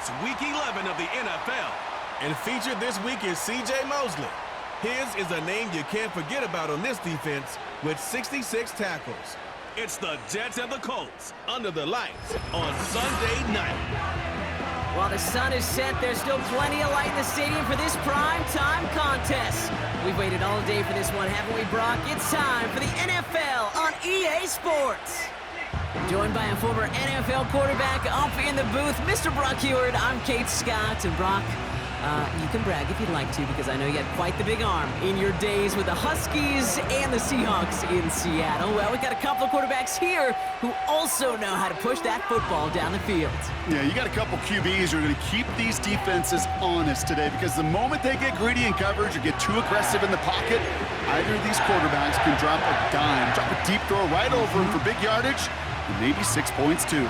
It's Week 11 of the NFL. And featured this week is C.J. Mosley. His is a name you can't forget about on this defense with 66 tackles. It's the Jets and the Colts. Under the lights on Sunday night. While the sun is set, there's still plenty of light in the stadium for this prime-time contest. We've waited all day for this one, haven't we, Brock? It's time for the NFL on EA Sports. Joined by a former NFL quarterback up in the booth, Mr. Brock Heward. I'm Kate Scott, and Brock, you can brag if you'd like to, because I know you had quite the big arm in your days with the Huskies and the Seahawks in Seattle. Well, we got a couple of quarterbacks here who also know how to push that football down the field. Yeah, you got a couple QBs who are going to keep these defenses honest today, because the moment they get greedy in coverage or get too aggressive in the pocket, either of these quarterbacks can drop a dime, drop a deep throw right over them for big yardage, and maybe 6 points too.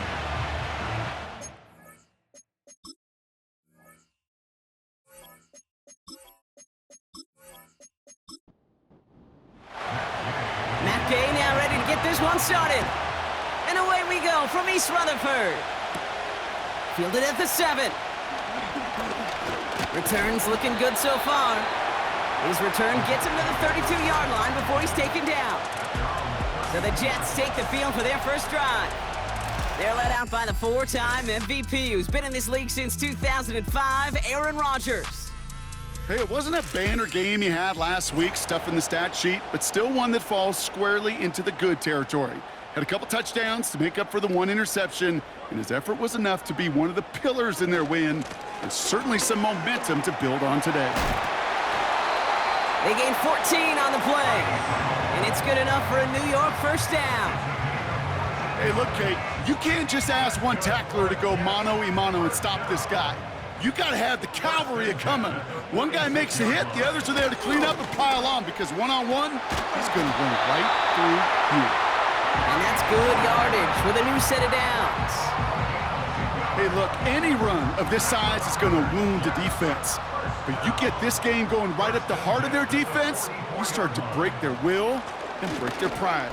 Now ready to get this one started. And away we go from East Rutherford. Fielded at the 7. Returns looking good so far. His return gets him to the 32-yard line before he's taken down. So the Jets take the field for their first drive. They're led out by the 4-time MVP who's been in this league since 2005, Aaron Rodgers. Hey, it wasn't a banner game you had last week, stuff in the stat sheet, but still one that falls squarely into the good territory. Had a couple touchdowns to make up for the one interception, and his effort was enough to be one of the pillars in their win, and certainly some momentum to build on today. They gain 14 on the play, and it's good enough for a New York first down. Hey, look, Kate, you can't just ask one tackler to go mano-a-mano and stop this guy. You got to have the cavalry coming. One guy makes a hit, the others are there to clean up and pile on, because one-on-one, he's going to run right through here. And that's good yardage with a new set of downs. Hey, look, any run of this size is going to wound the defense. But you get this game going right at the heart of their defense, you start to break their will and break their pride.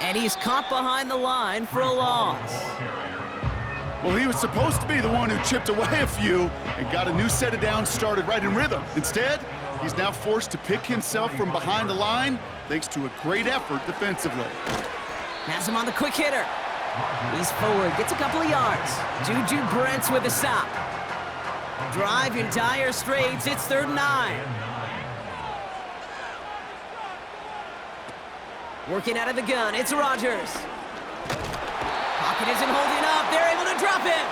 And he's caught behind the line for a loss. Well, he was supposed to be the one who chipped away a few and got a new set of downs started right in rhythm. Instead, he's now forced to pick himself from behind the line thanks to a great effort defensively. Has him on the quick hitter. He's forward, gets a couple of yards. Juju Brents with a stop. Drive in dire straits, it's 3rd and 9. Working out of the gun, it's Rodgers. Pocket isn't holding up. They're able to drop it.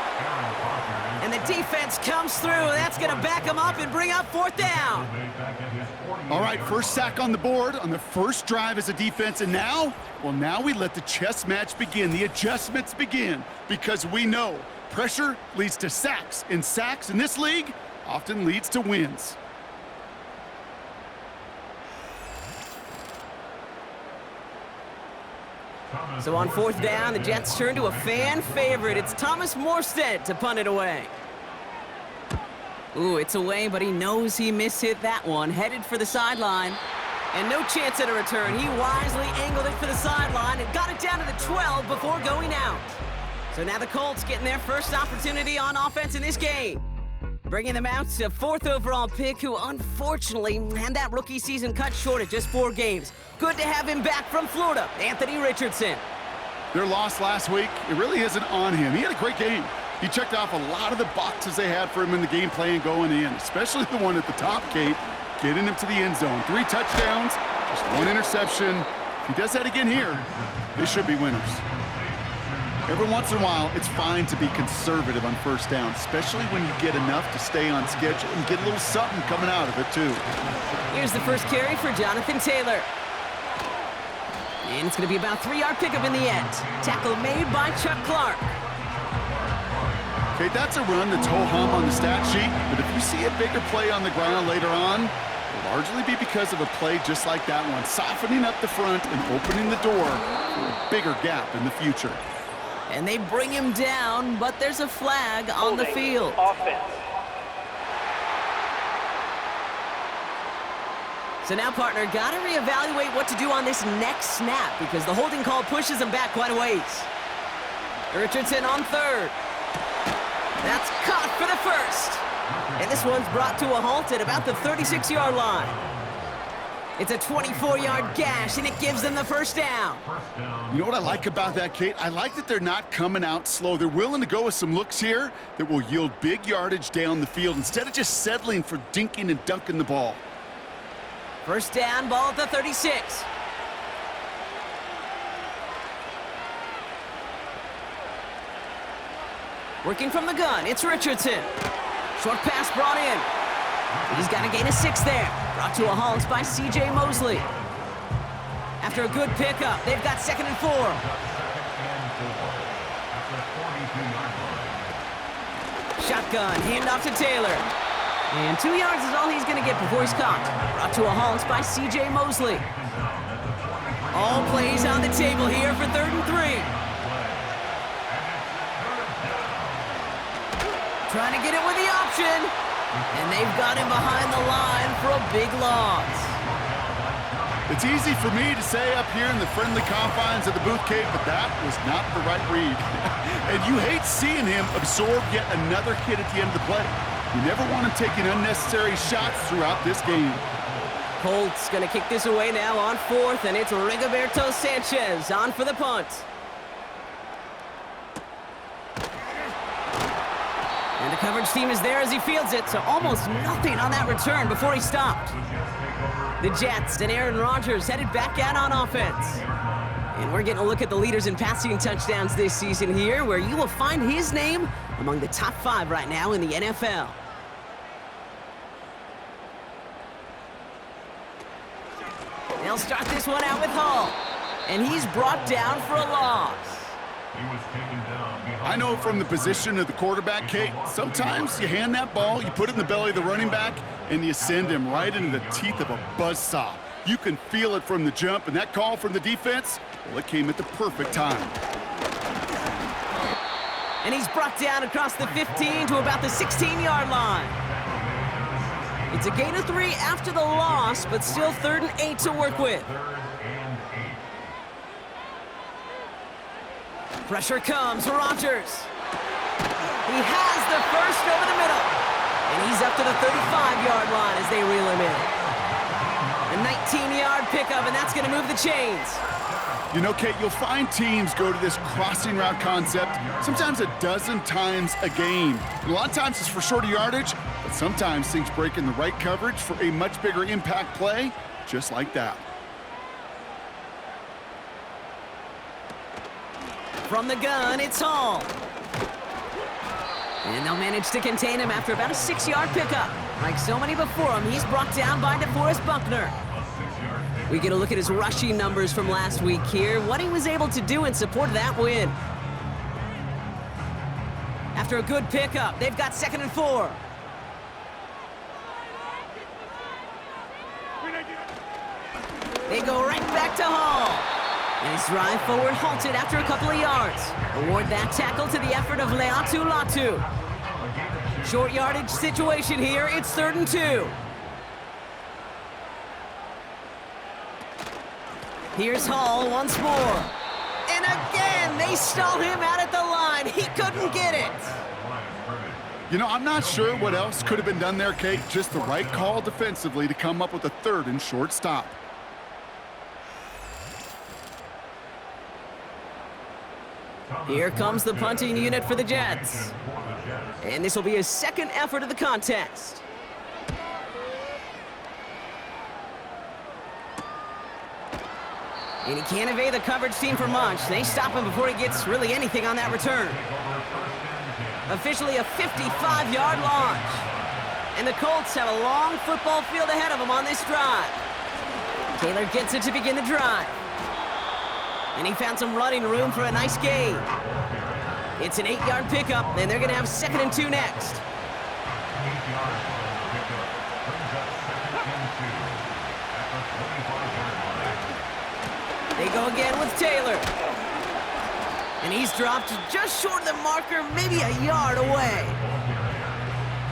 And the defense comes through. That's going to back them up and bring up 4th down. All right, first sack on the board on the first drive as a defense. And now, well, now we let the chess match begin. The adjustments begin, because we know pressure leads to sacks. And sacks in this league often leads to wins. So on 4th down, the Jets turn to a fan favorite. It's Thomas Morstead to punt it away. Ooh, it's away, but he knows he mishit that one. Headed for the sideline. And no chance at a return. He wisely angled it for the sideline and got it down to the 12 before going out. So now the Colts getting their first opportunity on offense in this game. Bringing them out to 4th overall pick, who unfortunately had that rookie season cut short at just 4 games. Good to have him back from Florida, Anthony Richardson. Their loss last week, it really isn't on him. He had a great game. He checked off a lot of the boxes they had for him in the game plan going in, especially the one at the top, Kate, getting him to the end zone. 3 touchdowns, just 1 interception. If he does that again here, they should be winners. Every once in a while, it's fine to be conservative on first down, especially when you get enough to stay on schedule and get a little something coming out of it, too. Here's the first carry for Jonathan Taylor. And it's going to be about a 3-yard pickup in the end. Tackle made by Chuck Clark. Okay, that's a run that's ho-hum on the stat sheet, but if you see a bigger play on the ground later on, it'll largely be because of a play just like that one, softening up the front and opening the door for a bigger gap in the future. And they bring him down, but there's a flag on the field. Offense. So now, partner, got to reevaluate what to do on this next snap, because the holding call pushes him back quite a ways. Richardson on 3rd. That's caught for the first. And this one's brought to a halt at about the 36-yard line. It's a 24-yard gash, and it gives them the first down. You know what I like about that, Kate? I like that they're not coming out slow. They're willing to go with some looks here that will yield big yardage down the field instead of just settling for dinking and dunking the ball. First down, ball at the 36. Working from the gun, it's Richardson. Short pass brought in. He's got to gain a 6 there. Brought to a halt by C.J. Mosley. After a good pickup, they've got 2nd and 4. Shotgun, handoff to Taylor. And 2 yards is all he's going to get before he's caught. Brought to a halt by C.J. Mosley. All plays on the table here for 3rd and 3. Trying to get it with the option. And they've got him behind the line for a big loss. It's easy for me to say up here in the friendly confines of the booth, Kate, but that was not the right read. And you hate seeing him absorb yet another hit at the end of the play. You never want him taking unnecessary shots throughout this game. Colts going to kick this away now on 4th, and it's Rigoberto Sanchez on for the punt. And the coverage team is there as he fields it, so almost nothing on that return before he stopped. The Jets and Aaron Rodgers headed back out on offense. And we're getting a look at the leaders in passing touchdowns this season here, where you will find his name among the top 5 right now in the NFL. They'll start this one out with Hall. And he's brought down for a loss. I know from the position of the quarterback, Kate, sometimes you hand that ball, you put it in the belly of the running back, and you send him right into the teeth of a buzzsaw. You can feel it from the jump, and that call from the defense, well, it came at the perfect time. And he's brought down across the 15 to about the 16-yard line. It's a gain of 3 after the loss, but still 3rd and 8 to work with. Pressure comes, Rodgers. He has the first over the middle. And he's up to the 35-yard line as they reel him in. A 19-yard pickup, and that's going to move the chains. You know, Kate, you'll find teams go to this crossing route concept sometimes a dozen times a game. And a lot of times it's for shorter yardage, but sometimes things break in the right coverage for a much bigger impact play, just like that. From the gun, it's Hall. And they'll manage to contain him after about a 6-yard pickup. Like so many before him, he's brought down by DeForest Buckner. We get a look at his rushing numbers from last week here, what he was able to do in support of that win. After a good pickup, they've got 2nd and 4. They go right back to Hall. And his drive forward halted after a couple of yards. Award that tackle to the effort of Leatu Latu. Short yardage situation here. It's 3rd and 2. Here's Hall once more. And again, they stalled him out at the line. He couldn't get it. You know, I'm not sure what else could have been done there, Kate. Just the right call defensively to come up with a 3rd and short stop. Here comes the punting unit for the Jets. And this will be his 2nd effort of the contest. And he can't evade the coverage team for much. They stop him before he gets really anything on that return. Officially a 55-yard launch. And the Colts have a long football field ahead of them on this drive. Taylor gets it to begin the drive. And he found some running room for a nice gain. It's an 8-yard pickup, and they're going to have 2nd and 2 next. They go again with Taylor. And he's dropped just short of the marker, maybe a yard away.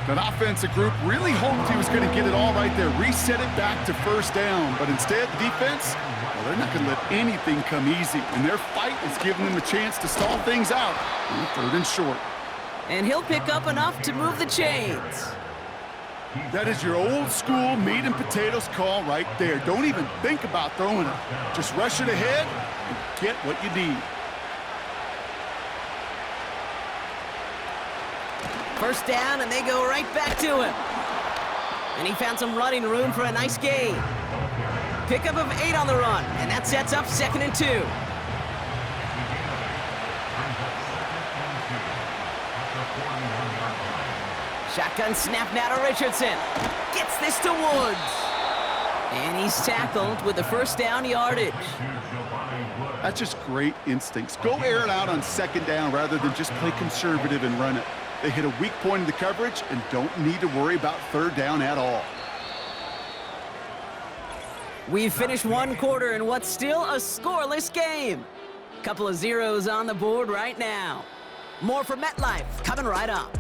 That offensive group really hoped he was going to get it all right there, reset it back to first down. But instead, the defense, well, they're not going to let anything come easy. And their fight is giving them a chance to stall things out on 3rd and short. And he'll pick up enough to move the chains. That is your old school meat and potatoes call right there. Don't even think about throwing it. Just rush it ahead and get what you need. First down, and they go right back to him. And he found some running room for a nice gain. Pickup of 8 on the run, and that sets up 2nd and 2. Shotgun snap now to Richardson. Gets this to Woods. And he's tackled with the first down yardage. That's just great instincts. Go air it out on 2nd down rather than just play conservative and run it. They hit a weak point in the coverage and don't need to worry about 3rd down at all. We've finished one quarter in what's still a scoreless game. Couple of zeros on the board right now. More from MetLife coming right up.